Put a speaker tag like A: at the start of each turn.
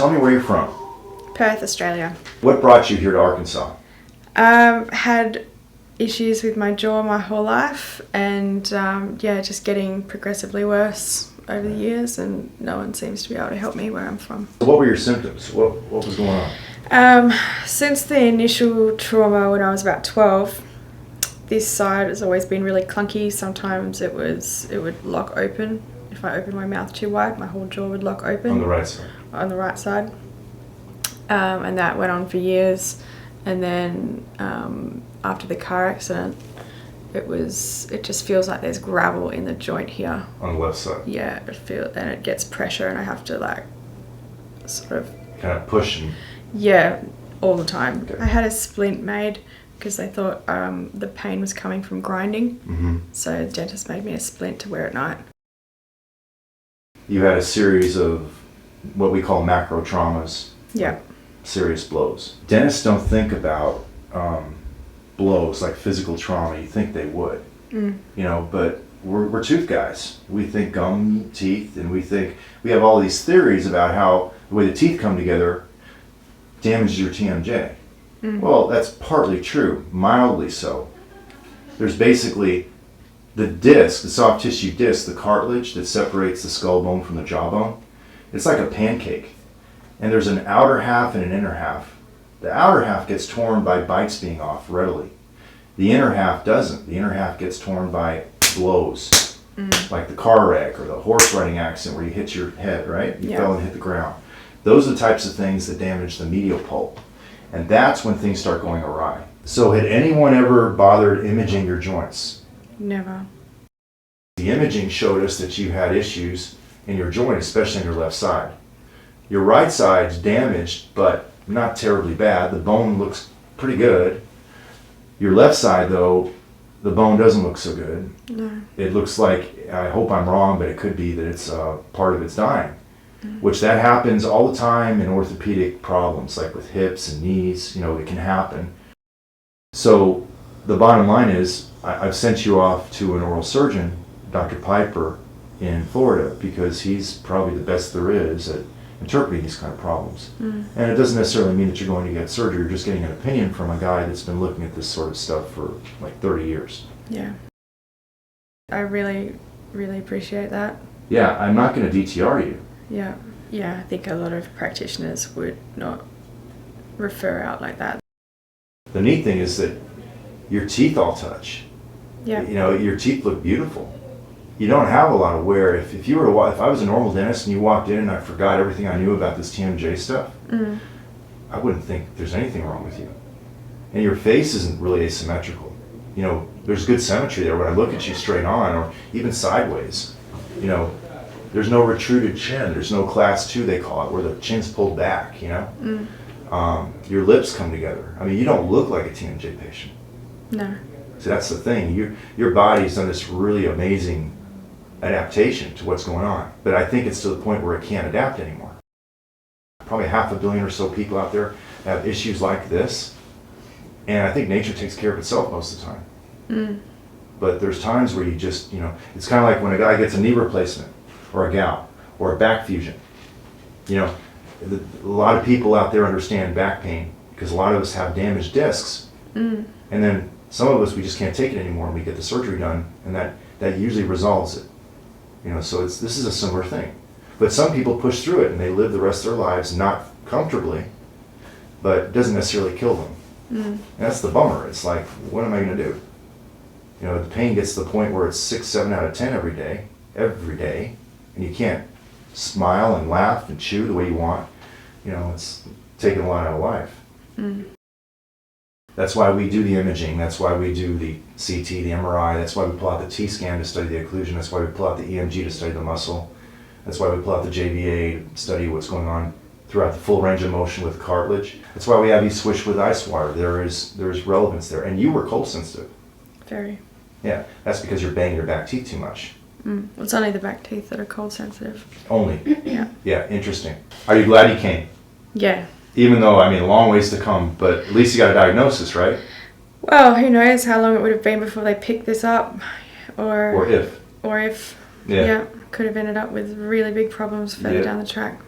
A: Tell me where you're from.
B: Perth, Australia.
A: What brought you here to Arkansas?
B: Had issues with my jaw my whole life, and just getting progressively worse over the years, and no one seems to be able to help me where I'm from.
A: What were your symptoms? What was going on?
B: Since the initial trauma when I was about 12, this side has always been really clunky. Sometimes it would lock open. If I opened my mouth too wide, my whole jaw would lock open.
A: On the right side?
B: On the right side. And that went on for years. And then after the car accident, it just feels like there's gravel in the joint here.
A: On the left side?
B: Yeah, and it gets pressure, and I have to like sort of
A: kind of push and...
B: Yeah, all the time.
A: Okay.
B: I had a splint made because they thought the pain was coming from grinding.
A: Mm-hmm.
B: So the dentist made me a splint to wear at night.
A: You had a series of what we call macro traumas.
B: Yeah.
A: Serious blows. Dentists don't think about blows like physical trauma. You think they would, but we're tooth guys. We think gum, teeth, and we have all these theories about how the way the teeth come together damages your TMJ. Well, that's partly true, mildly so. There's basically the disc, the soft tissue disc, the cartilage that separates the skull bone from the jawbone. It's like a pancake. And there's an outer half and an inner half. The outer half gets torn by bites being off readily. The inner half doesn't. The inner half gets torn by blows, like the car wreck or the horse riding accident where you hit your head, right? You fell and hit the ground. Those are the types of things that damage the medial pulp. And that's when things start going awry. So had anyone ever bothered imaging your joints?
B: Never.
A: The imaging showed us that you had issues in your joint, especially on your left side. Your right side's damaged, but not terribly bad. The bone looks pretty good. Your left side, though, the bone doesn't look so good.
B: No.
A: It looks like, I hope I'm wrong, but it could be that it's part of it's dying, which that happens all the time in orthopedic problems, like with hips and knees. It can happen. So the bottom line is, I've sent you off to an oral surgeon, Dr. Piper, in Florida, because he's probably the best there is at interpreting these kind of problems. And it doesn't necessarily mean that you're going to get surgery. You're just getting an opinion from a guy that's been looking at this sort of stuff for like 30 years.
B: Yeah. I really, really appreciate that.
A: Yeah, I'm not going to DTR you.
B: Yeah. Yeah, I think a lot of practitioners would not refer out like that.
A: The neat thing is that your teeth all touch.
B: Yeah.
A: Your teeth look beautiful. You don't have a lot of wear. If I was a normal dentist and you walked in and I forgot everything I knew about this TMJ stuff, I wouldn't think there's anything wrong with you. And your face isn't really asymmetrical. There's good symmetry there when I look at you straight on or even sideways. There's no retruded chin. There's no class 2, they call it, where the chin's pulled back, Your lips come together. You don't look like a TMJ patient.
B: No.
A: So that's the thing. Your body's done this really amazing adaptation to what's going on. But I think it's to the point where it can't adapt anymore. Probably 500 million or so people out there have issues like this. And I think nature takes care of itself most of the time. But there's times where you just, it's kind of like when a guy gets a knee replacement or a gout or a back fusion. A lot of people out there understand back pain because a lot of us have damaged discs. And then some of us, we just can't take it anymore and we get the surgery done, and that usually resolves it. So this is a similar thing. But some people push through it and they live the rest of their lives not comfortably, but it doesn't necessarily kill them. And that's the bummer. It's like, what am I going to do? The pain gets to the point where it's 6, 7 out of 10 every day, and you can't smile and laugh and chew the way you want. It's taking a lot out of life. That's why we do the imaging. That's why we do the CT, the MRI. That's why we pull out the T-scan to study the occlusion. That's why we pull out the EMG to study the muscle. That's why we pull out the JVA to study what's going on throughout the full range of motion with cartilage. That's why we have you switch with ice wire. There is relevance there. And you were cold sensitive.
B: Very.
A: Yeah, that's because you're banging your back teeth too much.
B: It's only the back teeth that are cold sensitive.
A: Only?
B: Yeah.
A: Yeah, interesting. Are you glad you came?
B: Yeah.
A: Even though, a long ways to come, but at least you got a diagnosis, right?
B: Well, who knows how long it would have been before they picked this up.
A: Or if.
B: Yeah. Could have ended up with really big problems further down the track.